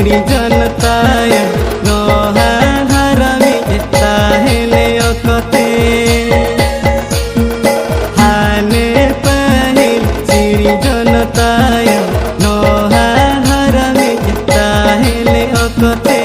चिड़ी जनताय नोहा हरमी ताहेले ओकते हाने पहिल चिड़ी जनताय नोहा हरमी ताहेले ओकते।